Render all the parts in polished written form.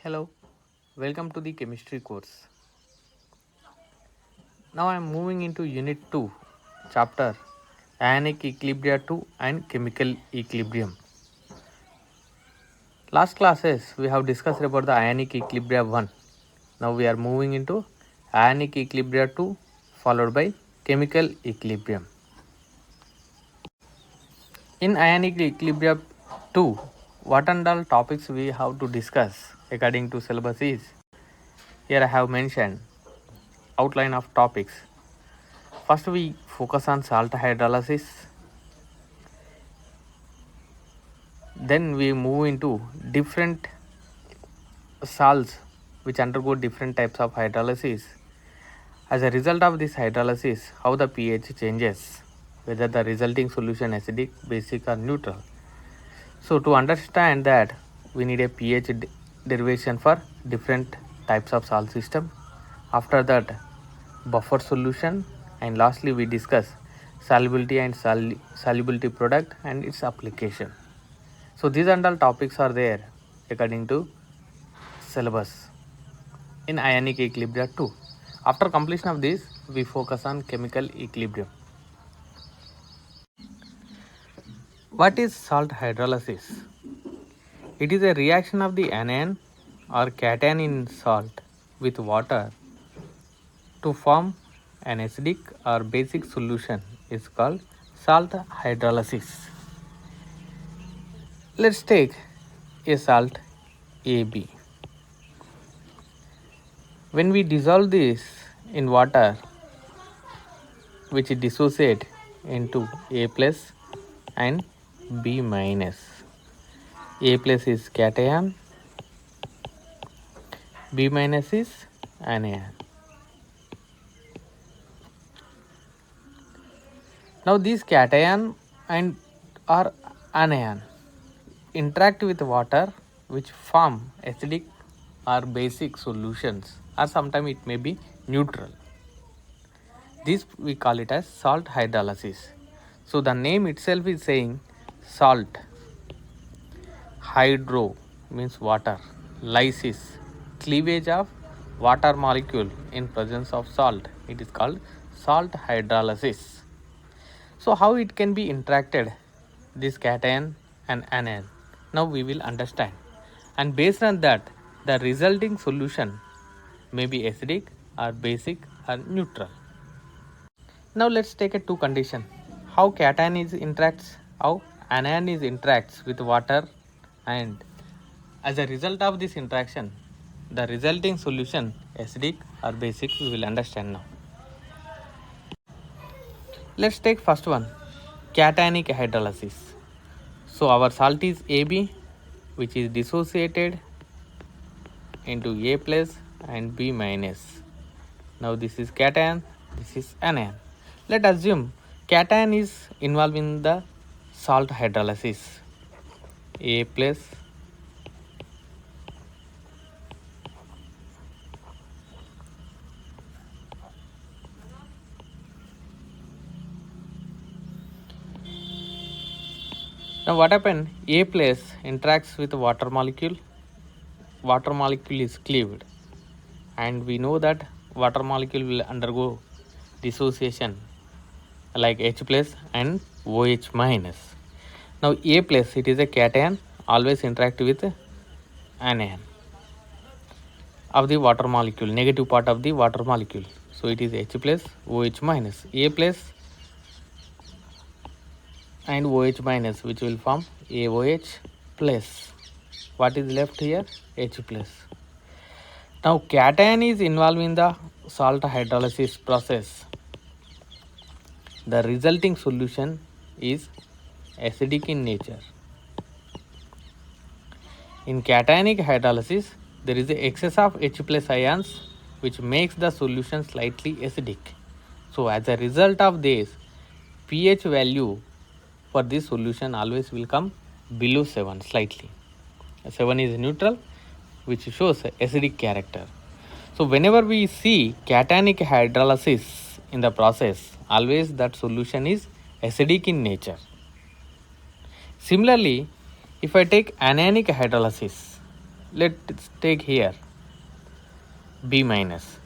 Hello, welcome to the chemistry course. Now I am moving into unit 2, chapter Ionic Equilibria 2 and Chemical Equilibrium. Last classes we have discussed about the Ionic Equilibria 1. Now we are moving into Ionic Equilibria 2 followed by Chemical Equilibrium. In Ionic Equilibria 2, what and all topics we have to discuss according to syllabus is, here I have mentioned outline of topics. First we focus on salt hydrolysis, then we move into different salts which undergo different types of hydrolysis. As a result of this hydrolysis, how the pH changes, whether the resulting solution acidic, basic or neutral. So to understand that, we need a pH derivation for different types of salt system. After that, buffer solution, and lastly we discuss solubility and solubility product and its application. So these and all topics are there according to syllabus in Ionic Equilibria 2. After completion of this, we focus on chemical equilibrium. What is salt hydrolysis? It is a reaction of the anion or cation in salt with water to form an acidic or basic solution is called salt hydrolysis. Let's take a salt AB. When we dissolve this in water, which dissociate into A plus and B minus. A plus is cation, B minus is anion. Now these cation and or anion interact with water which form acidic or basic solutions, or sometimes it may be neutral. This we call it as salt hydrolysis. So the name itself is saying salt. Hydro means water. Lysis, cleavage of water molecule in presence of salt. It is called salt hydrolysis. So how it can be interacted, this cation and anion? Now we will understand. And based on that, the resulting solution may be acidic or basic or neutral. Now let's take a two condition. How cation is interacts, how anion is interacts with water, and as a result of this interaction, the resulting solution acidic or basic we will understand now. Let's take first one, cationic hydrolysis. So our salt is AB, which is dissociated into A plus and B minus. Now this is cation, this is anion. Let us assume cation is involved in the salt hydrolysis. A plus now what happened? A plus interacts with water molecule is cleaved, and we know that water molecule will undergo dissociation like H plus and OH minus. Now A plus, it is a cation, always interact with anion of the water molecule, negative part of the water molecule. So it is H plus OH minus. A plus and OH minus, which will form AOH plus. What is left here? H plus. Now cation is involved in the salt hydrolysis process. The resulting solution is acidic in nature. In cationic hydrolysis, there is an excess of H plus ions which makes the solution slightly acidic. So as a result of this, pH value for this solution always will come below 7 slightly. 7 is neutral, which shows acidic character. So whenever we see cationic hydrolysis in the process, always that solution is acidic in nature. Similarly, if I take anionic hydrolysis, Let's take here B minus.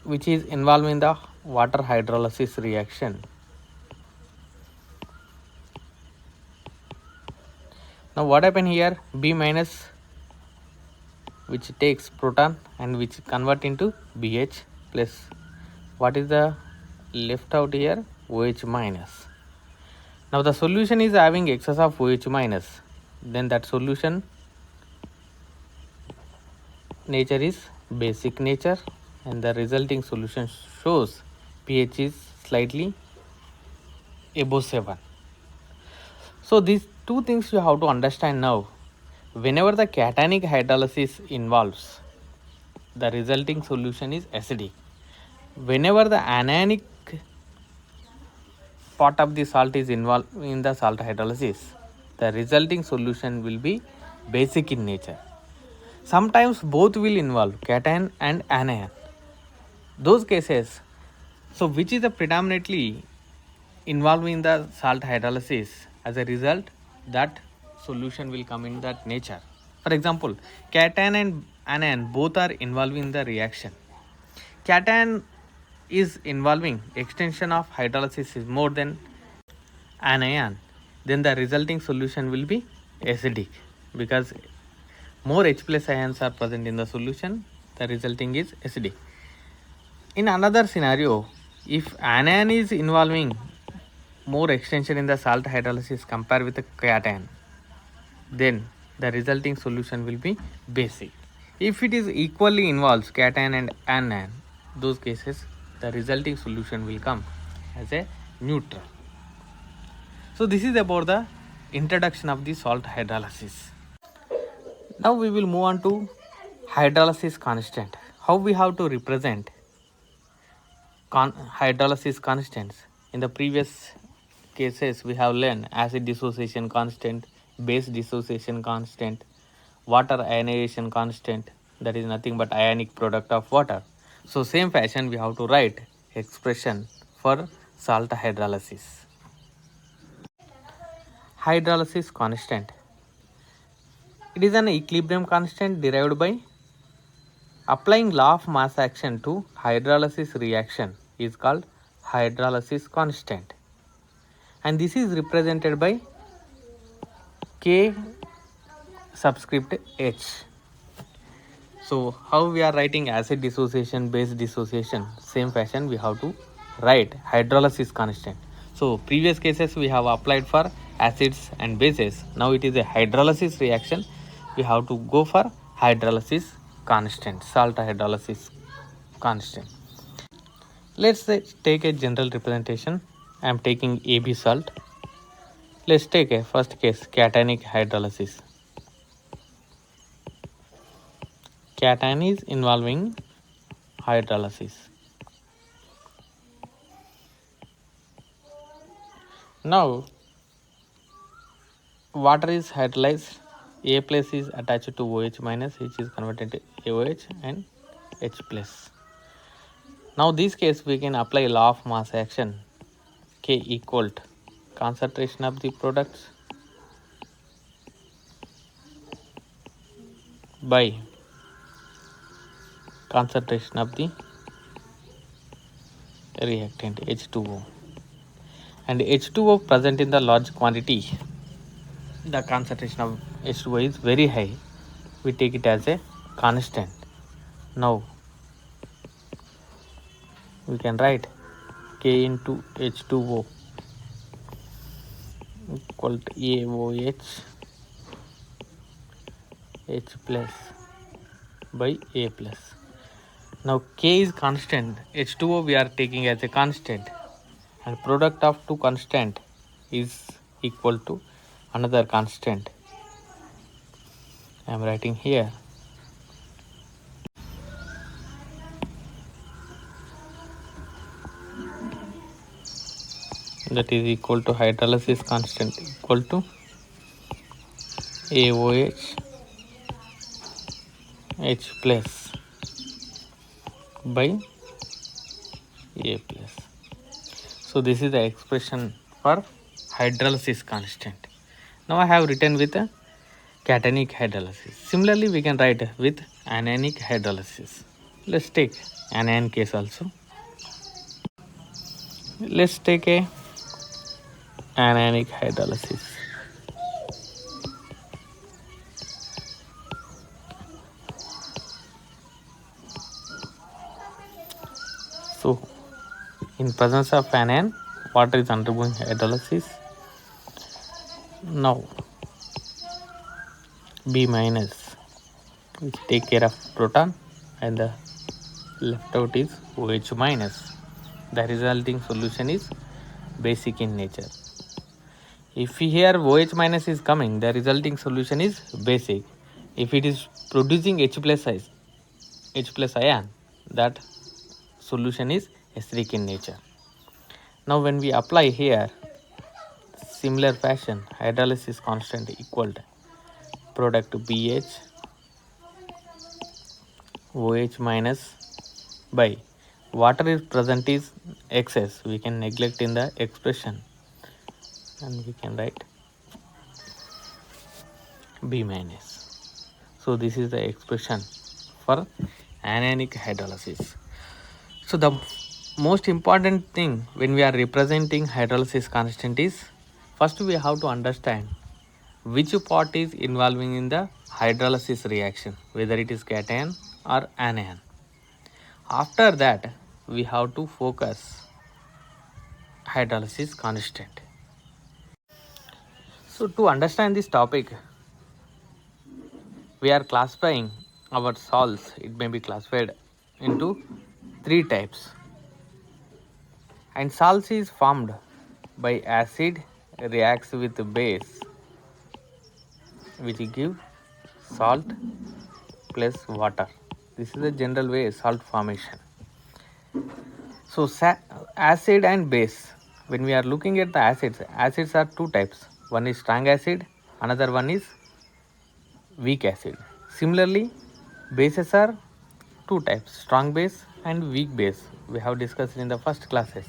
Which is involved in the water hydrolysis reaction. Now what happened here? B minus, which takes proton and which convert into BH plus. What is the left out here? OH minus. Now the solution is having excess of OH minus. Then that solution nature is basic nature, and the resulting solution shows pH is slightly above 7. So these two things you have to understand now. Whenever the cationic hydrolysis involves, the resulting solution is acidic. Whenever the anionic part of the salt is involved in the salt hydrolysis, the resulting solution will be basic in nature. Sometimes both will involve cation and anion. Those cases, so which is the predominantly involved in the salt hydrolysis, as a result that solution will come in that nature. For example, cation and anion both are involved in the reaction. Cation is involving extension of hydrolysis is more than anion, then the resulting solution will be acidic, because more H plus ions are present in the solution, the resulting is acidic. In another scenario, if anion is involving more extension in the salt hydrolysis compared with the cation, then the resulting solution will be basic. If it is equally involves cation and anion, those cases the resulting solution will come as a neutral. So this is about the introduction of the salt hydrolysis. Now we will move on to hydrolysis constant. How we have to represent hydrolysis constants. In the previous cases we have learned acid dissociation constant, base dissociation constant, water ionization constant, that is nothing but ionic product of water. So same fashion we have to write expression for salt hydrolysis. Hydrolysis constant. It is an equilibrium constant derived by applying law of mass action to hydrolysis reaction is called hydrolysis constant, and this is represented by K subscript H. So how we are writing acid dissociation, base dissociation, same fashion we have to write hydrolysis constant. So previous cases we have applied for acids and bases. Now it is a hydrolysis reaction. We have to go for hydrolysis constant, salt hydrolysis constant. Let's take a general representation. I am taking AB salt. Let's take a first case, cationic hydrolysis. Cation is involving hydrolysis. Now water is hydrolyzed, A plus is attached to OH minus, which is converted to AOH and H plus. Now this case we can apply law of mass action, K equal to concentration of the products by concentration of the reactant H2O, and H2O present in the large quantity, the concentration of H2O is very high, we take it as a constant. Now we can write K into H2O equal to AOH H plus by A plus. Now K is constant, H2O we are taking as a constant, and product of two constant is equal to another constant. I am writing here. That is equal to hydrolysis constant equal to AOH H plus by A plus. So this is the expression for hydrolysis constant. Now I have written with a cationic hydrolysis. Similarly, we can write with anionic hydrolysis. Let's take anion case also. Let's take a anionic hydrolysis. So, in presence of anion, water is undergoing hydrolysis. Now, B minus, which take care of proton, and the left out is OH minus. The resulting solution is basic in nature. If here OH minus is coming, the resulting solution is basic. If it is producing H plus ion, that solution is acidic in nature. Now when we apply here, similar fashion, hydrolysis constant equal to product BH OH minus by water is present is excess, we can neglect in the expression and we can write B minus. So this is the expression for anionic hydrolysis. So the most important thing when we are representing hydrolysis constant is, first we have to understand which part is involving in the hydrolysis reaction, whether it is cation or anion. After that we have to focus hydrolysis constant. So to understand this topic, we are classifying our salts. It may be classified into three types. And salts is formed by acid reacts with base, which give salt plus water. This is the general way salt formation. So acid and base. When we are looking at the acids are two types. One is strong acid, another one is weak acid. Similarly, bases are two types, strong base and weak base. We have discussed in the first classes.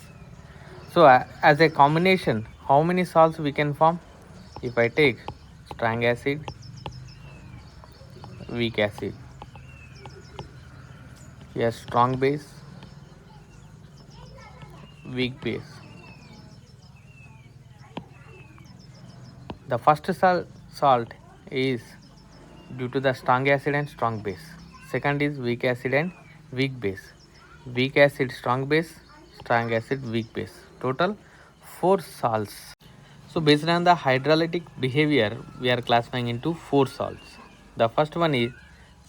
So as a combination, how many salts we can form? If I take strong acid, weak acid, here strong base, weak base. The first salt is due to the strong acid and strong base. Second is weak acid and weak base. Weak acid, strong base, strong acid, weak base. Total 4 salts. So based on the hydrolytic behavior, we are classifying into 4 salts. The first one is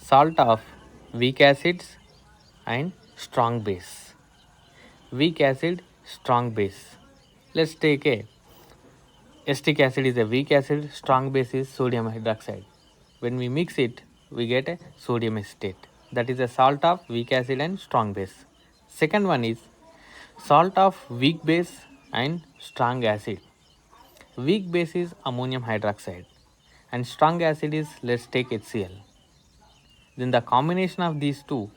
salt of weak acids and strong base. Weak acid, strong base. Let's take a acetic acid is a weak acid, strong base is sodium hydroxide. When we mix it, we get a sodium acetate. That is a salt of weak acid and strong base. Second one is salt of weak base and strong acid. Weak base is ammonium hydroxide and strong acid is, let's take HCl. Then the combination of these two,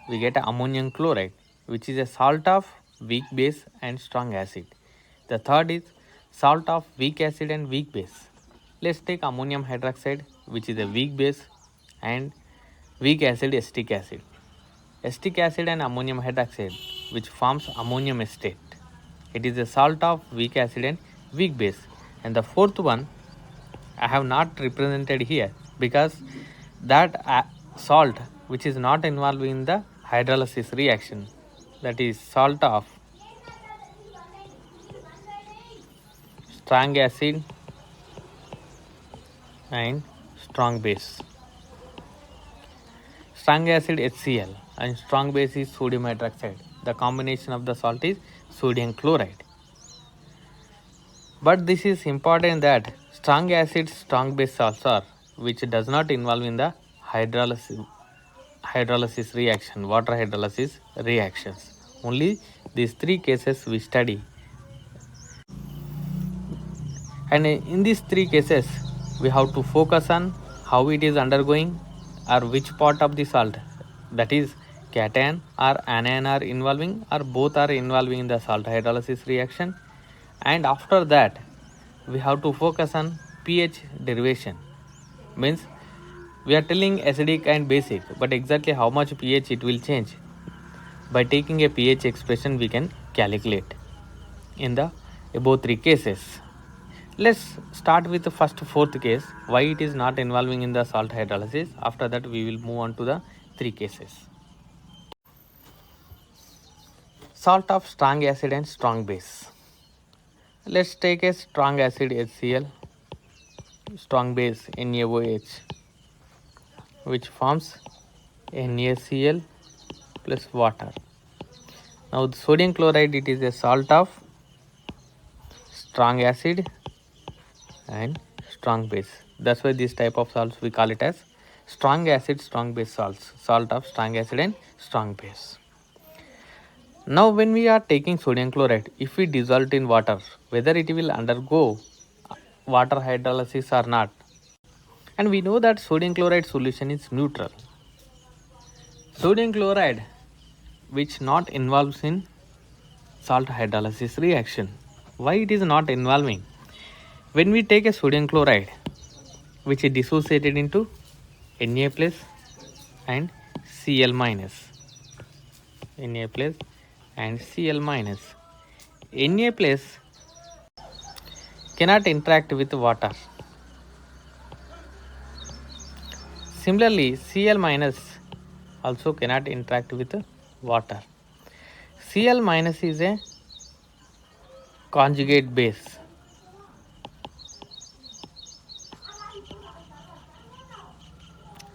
we get ammonium chloride, which is a salt of weak base and strong acid. The third is salt of weak acid and weak base. Let's take ammonium hydroxide, which is a weak base, and weak acid, acetic acid. Acetic acid and ammonium hydroxide, which forms ammonium acetate. It is a salt of weak acid and weak base. And the fourth one I have not represented here because that salt which is not involved in the hydrolysis reaction, that is salt of strong acid and strong base. Strong acid HCl and strong base is sodium hydroxide. The combination of the salt is sodium chloride. But this is important that strong acid, strong base salts are which does not involve in the hydrolysis reaction, water hydrolysis reactions. Only these three cases we study. And in these three cases, we have to focus on how it is undergoing or which part of the salt, that is cation or anion are involving or both are involving in the salt hydrolysis reaction, And after that, we have to focus on pH derivation. Means we are telling acidic and basic, but exactly how much pH it will change. By taking a pH expression, we can calculate in the above three cases. Let's start with the first fourth case, why it is not involving in the salt hydrolysis. After that, we will move on to the three cases. Salt of strong acid and strong base. Let's take a strong acid HCl, strong base NaOH, which forms NaCl plus water. Now the sodium chloride, it is a salt of strong acid and strong base. That's why this type of salts we call it as strong acid strong base salts, salt of strong acid and strong base. Now when we are taking sodium chloride, if we dissolve it in water, whether it will undergo water hydrolysis or not, and we know that sodium chloride solution is neutral. Sodium chloride which not involves in salt hydrolysis reaction. Why it is not involving? When we take a sodium chloride which is dissociated into Na plus and Cl minus, Na plus and Cl minus, Na plus cannot interact with water. Similarly, Cl minus also cannot interact with water. Cl minus is a conjugate base.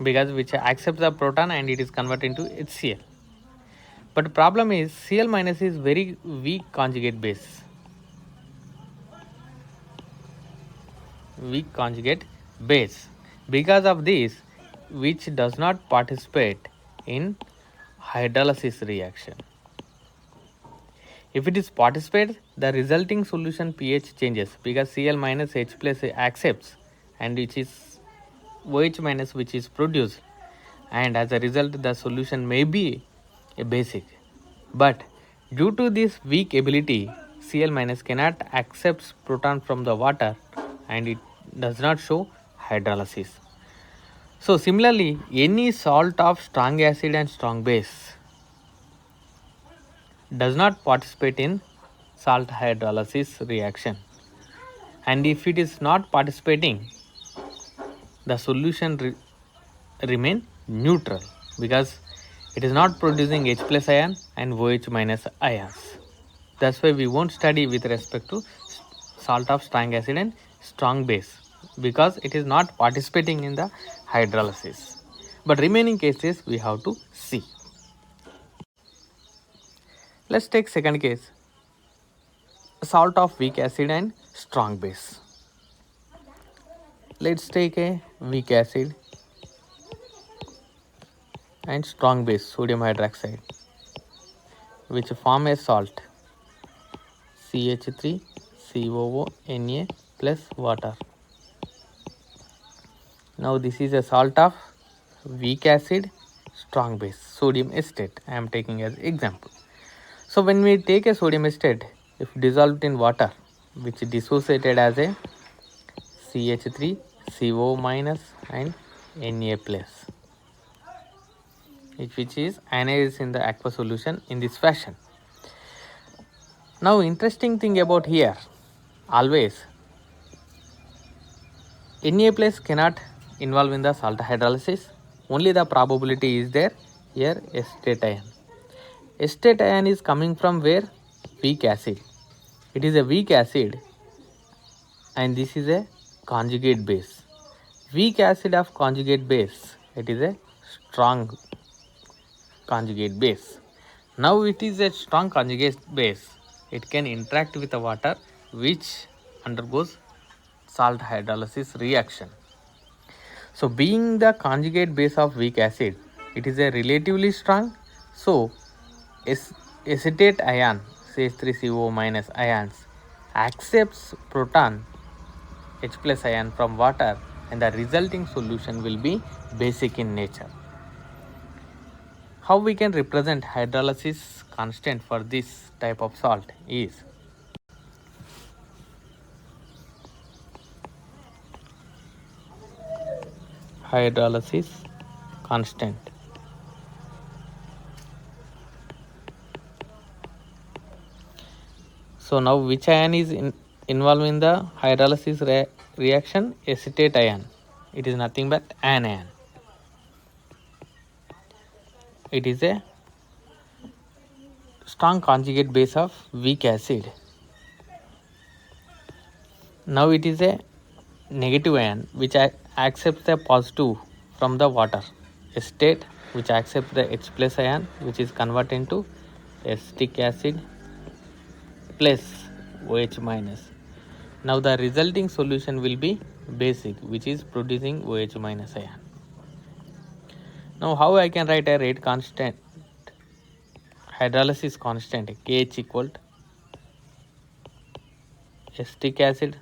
Because which accepts the proton and it is converted into HCl. But problem is Cl minus is very weak conjugate base. Weak conjugate base. Because of this, which does not participate in hydrolysis reaction. If it is participate, the resulting solution pH changes because Cl minus H plus accepts and which is OH minus which is produced, and as a result the solution may be a basic. But due to this weak ability, Cl minus cannot accept proton from the water and it does not show hydrolysis. So similarly, any salt of strong acid and strong base does not participate in salt hydrolysis reaction, and if it is not participating, the solution remain neutral because it is not producing H plus ion and OH minus ions. That's why we won't study with respect to salt of strong acid and strong base because it is not participating in the hydrolysis. But remaining cases we have to see. Let's take second case, salt of weak acid and strong base. Let's take a weak acid and strong base sodium hydroxide which form a salt CH3COO Na plus water. Now this is a salt of weak acid strong base sodium acetate. I am taking as example. So when we take a sodium acetate, if dissolved in water, which is dissociated as a CH3CO minus and Na plus, which is ionized in the aqueous solution in this fashion. Now interesting thing about here, always Na plus cannot involve in the salt hydrolysis, only the probability is there here acetate ion. Acetate ion is coming from where? Weak acid. It is a weak acid and this is a conjugate base. Weak acid of conjugate base, it is a strong conjugate base. Now it is a strong conjugate base. It can interact with the water which undergoes salt hydrolysis reaction. So being the conjugate base of weak acid, it is a relatively strong. So acetate ion CH3CO minus ions accepts proton H plus ion from water and the resulting solution will be basic in nature. How we can represent hydrolysis constant for this type of salt is, hydrolysis constant. So now which ion is involved in the hydrolysis reaction? Acetate ion. It is nothing but anion. It is a strong conjugate base of weak acid. Now it is a negative ion which accepts the positive from the water. Acetate which accepts the H plus ion, which is converted into acetic acid plus OH minus. Now the resulting solution will be basic, which is producing OH minus ion. Now how I can write a rate constant, hydrolysis constant, KH equal to acetic acid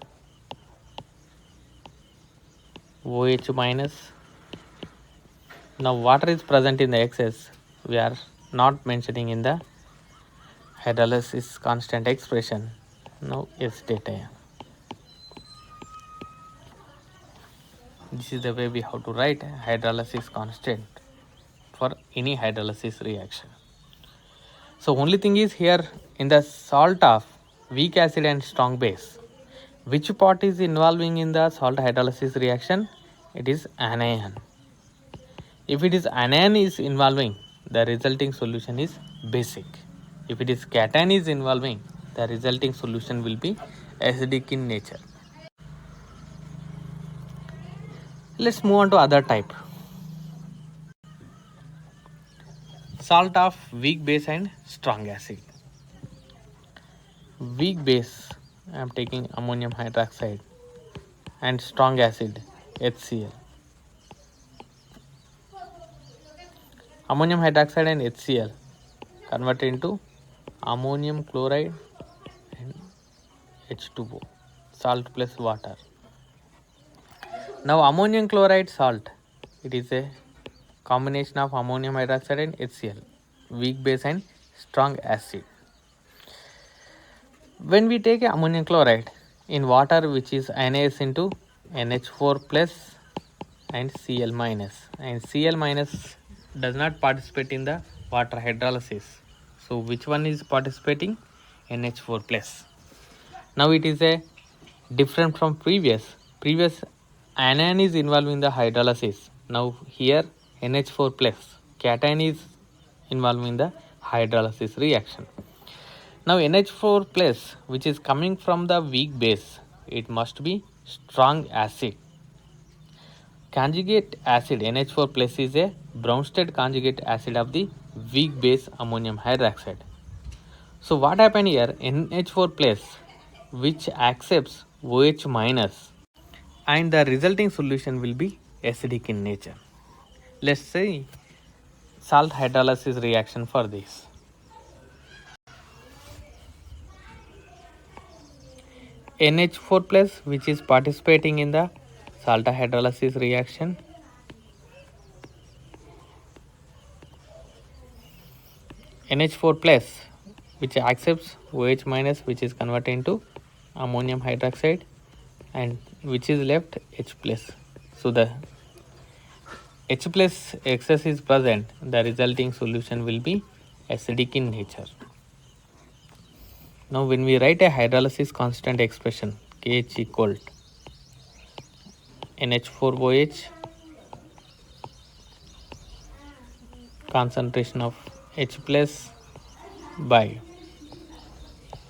OH minus. Now water is present in the excess, we are not mentioning in the hydrolysis constant expression. Now acetate ion. This is the way we have to write hydrolysis constant for any hydrolysis reaction. So only thing is here in the salt of weak acid and strong base, which part is involving in the salt hydrolysis reaction? It is anion. If it is anion is involving, the resulting solution is basic. If it is cation is involving, the resulting solution will be acidic in nature. Let's move on to other type. Salt of weak base and strong acid. Weak base, I am taking ammonium hydroxide, and strong acid, HCl. Ammonium hydroxide and HCl converted into ammonium chloride and H2O, salt plus water. Now ammonium chloride salt, it is a combination of ammonium hydroxide and HCl, weak base and strong acid. When we take ammonium chloride in water which is ionized into NH4 plus and Cl minus, and Cl minus does not participate in the water hydrolysis. So which one is participating? NH4 plus. Now it is a different from previous anion is involved in the hydrolysis. Now here NH4 plus cation is involved in the hydrolysis reaction. Now NH4 plus, which is coming from the weak base, it must be strong acid. Conjugate acid NH4 plus is a Bronsted conjugate acid of the weak base ammonium hydroxide. So what happened here? NH4 plus which accepts OH minus, and the resulting solution will be acidic in nature. Let's say salt hydrolysis reaction for this. NH4 plus which is participating in the salt hydrolysis reaction, NH4 plus which accepts OH minus, which is converted into ammonium hydroxide, and which is left H plus. So the H plus excess is present, the resulting solution will be acidic in nature. Now when we write a hydrolysis constant expression, KH equal to NH4OH concentration of H plus by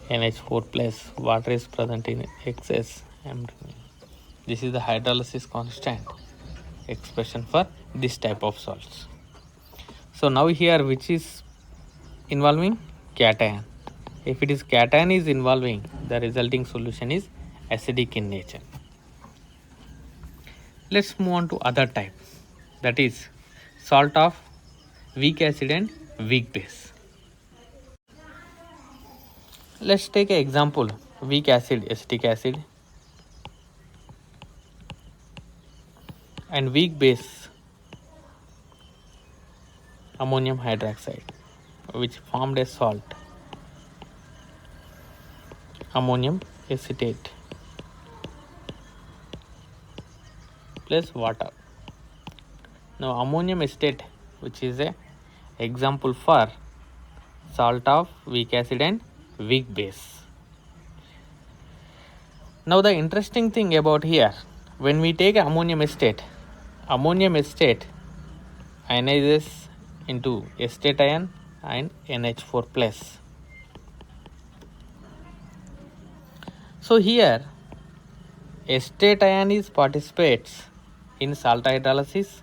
NH4 plus, water is present in excess. This is the hydrolysis constant expression for this type of salts. So now here which is involving? Cation. If it is cation is involving, the resulting solution is acidic in nature. Let's move on to other type, that is salt of weak acid and weak base. Let's take an example, weak acid acetic acid and weak base ammonium hydroxide, which formed a salt ammonium acetate plus water. Now ammonium acetate, which is a example for salt of weak acid and weak base. Now the interesting thing about here, when we take ammonium acetate ionizes into acetate ion and NH4 plus. So here acetate ion is participates in salt hydrolysis,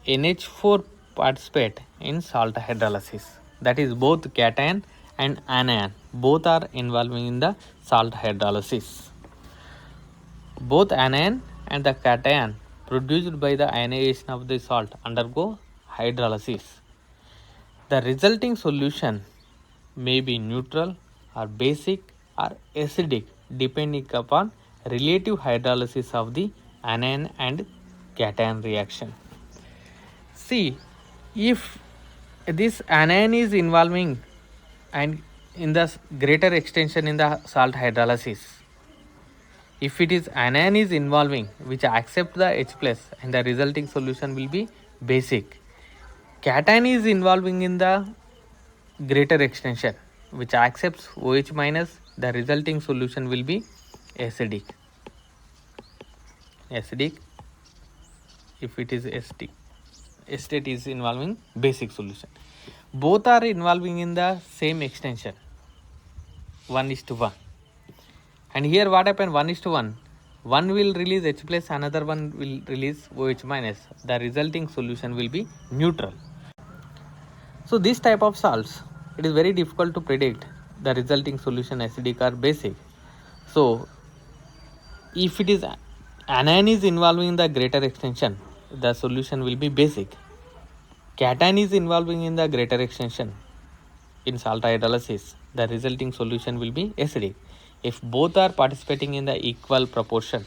NH4 participate in salt hydrolysis. That is both cation and anion. Both are involving in the salt hydrolysis. Both anion and the cation produced by the ionization of the salt undergo hydrolysis. The resulting solution may be neutral or basic or acidic depending upon relative hydrolysis of the anion and cation reaction. See, if this anion is involving and in the greater extension in the salt hydrolysis, if it is anion is involving which accept the H plus and the resulting solution will be basic. Cation is involving in the greater extension which accepts OH minus, the resulting solution will be acidic. If it is acetate is involving basic solution. Both are involving in the same extension 1:1. And here what happened, 1:1, one will release H plus, another one will release OH minus. The resulting solution will be neutral. So this type of salts, it is very difficult to predict the resulting solution acidic or basic. So if it is anion is involving in the greater extension, the solution will be basic. Cation is involving in the greater extension in salt hydrolysis, the resulting solution will be acidic. If both are participating in the equal proportion,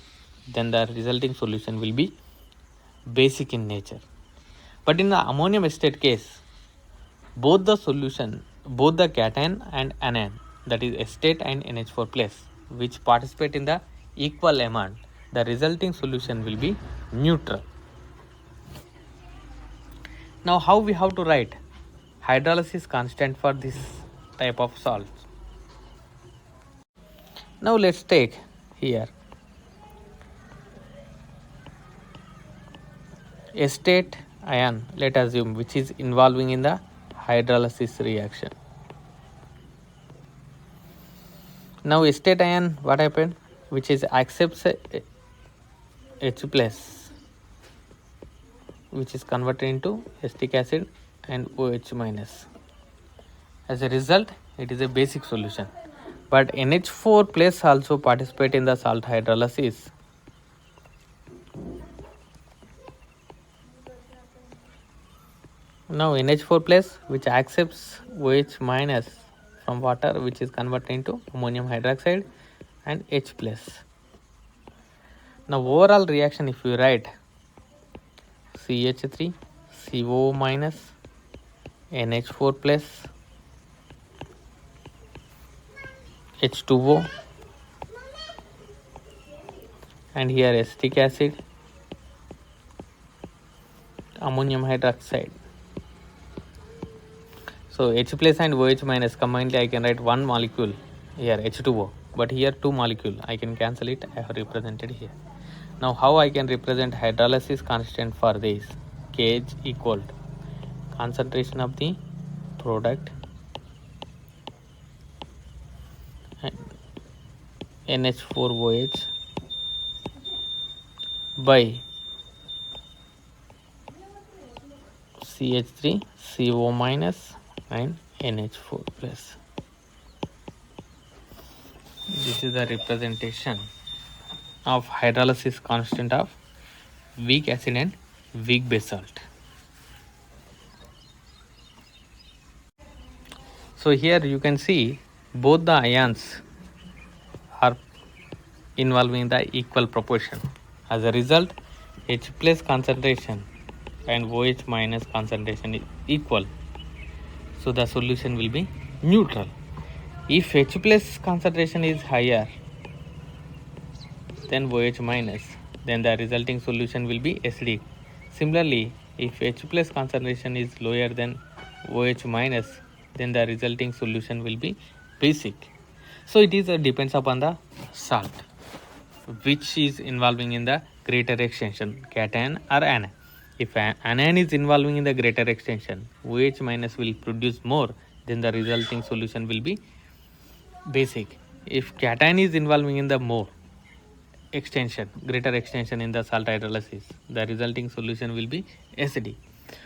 then the resulting solution will be basic in nature. But in the ammonium acetate case, both the cation and anion, that is acetate and NH4 plus, which participate in the equal amount, the resulting solution will be neutral. Now how we have to write hydrolysis constant for this type of salts? Now let's take here acetate ion, let us assume, which is involving in the hydrolysis reaction. Now acetate ion, what happened, which is accepts H plus, which is converted into acetic acid and OH minus. As a result, it is a basic solution. But NH4 plus also participate in the salt hydrolysis. Now NH4 plus, which accepts OH minus from water, which is converted into ammonium hydroxide and H plus. Now overall reaction, if you write CH3, CO minus, NH4 plus, H2O, and here acetic acid, ammonium hydroxide. So H plus and OH minus combinedly I can write one molecule here, H2O, but here two molecule, I can cancel it, I have represented here. Now how I can represent hydrolysis constant for this? KH equal to concentration of the product and NH4OH by CH3, CO minus and NH4 plus. This is the representation of hydrolysis constant of weak acid and weak base salt. So here you can see both the ions are involving the equal proportion. As a result, H plus concentration and OH minus concentration is equal. So the solution will be neutral. If H plus concentration is higher than OH minus, then the resulting solution will be acidic. Similarly, If H plus concentration is lower than OH minus, then the resulting solution will be basic. So it is depends upon the salt which is involving in the greater extension, cation or anion. If anion is involving in the greater extension, OH minus will produce more, then the resulting solution will be basic. If cation is involving in the more extension, greater extension in the salt hydrolysis, the resulting solution will be acidic.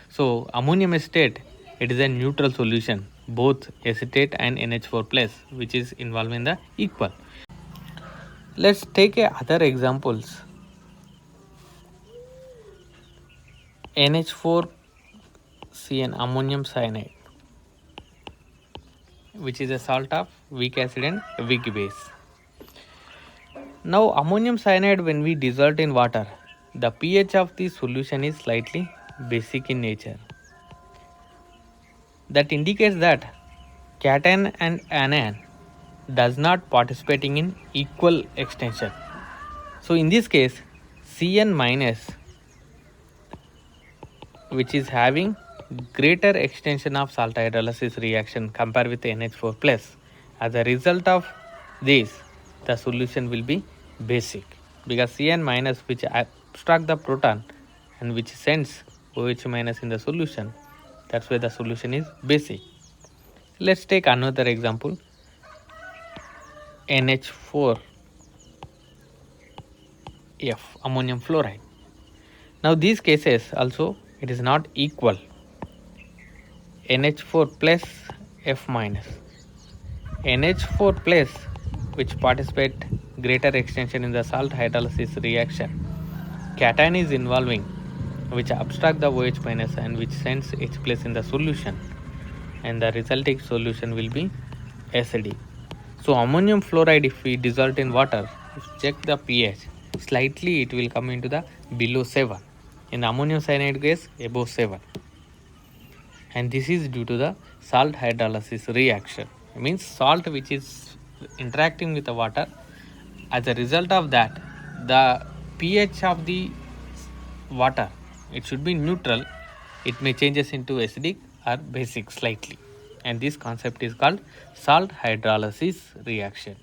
So ammonium acetate, it is a neutral solution, both acetate and NH4 plus, which is involved in the equal. Let's take other examples. NH4CN, ammonium cyanide, which is a salt of weak acid and weak base. Now ammonium cyanide, when we dissolve in water, the pH of the solution is slightly basic in nature. That indicates that cation and anion does not participating in equal extension. So in this case, Cn minus, which is having greater extension of salt hydrolysis reaction compared with NH4 plus, as a result of this, the solution will be basic, because Cn minus, which abstract the proton and which sends OH minus in the solution, that's why the solution is basic. Let's take another example, NH4F, ammonium fluoride. Now these cases also it is not equal, NH4 plus F minus. NH4 plus, which participate greater extension in the salt hydrolysis reaction, cation is involving, which abstract the OH minus and which sends H plus in the solution, and the resulting solution will be acidic. So ammonium fluoride, if we dissolve in water, if check the pH, slightly it will come into the below 7. In ammonium cyanide case, above 7. And this is due to the salt hydrolysis reaction. It means salt which is interacting with the water. As a result of that, the pH of the water, it should be neutral. It may changes into acidic or basic slightly. And this concept is called salt hydrolysis reaction.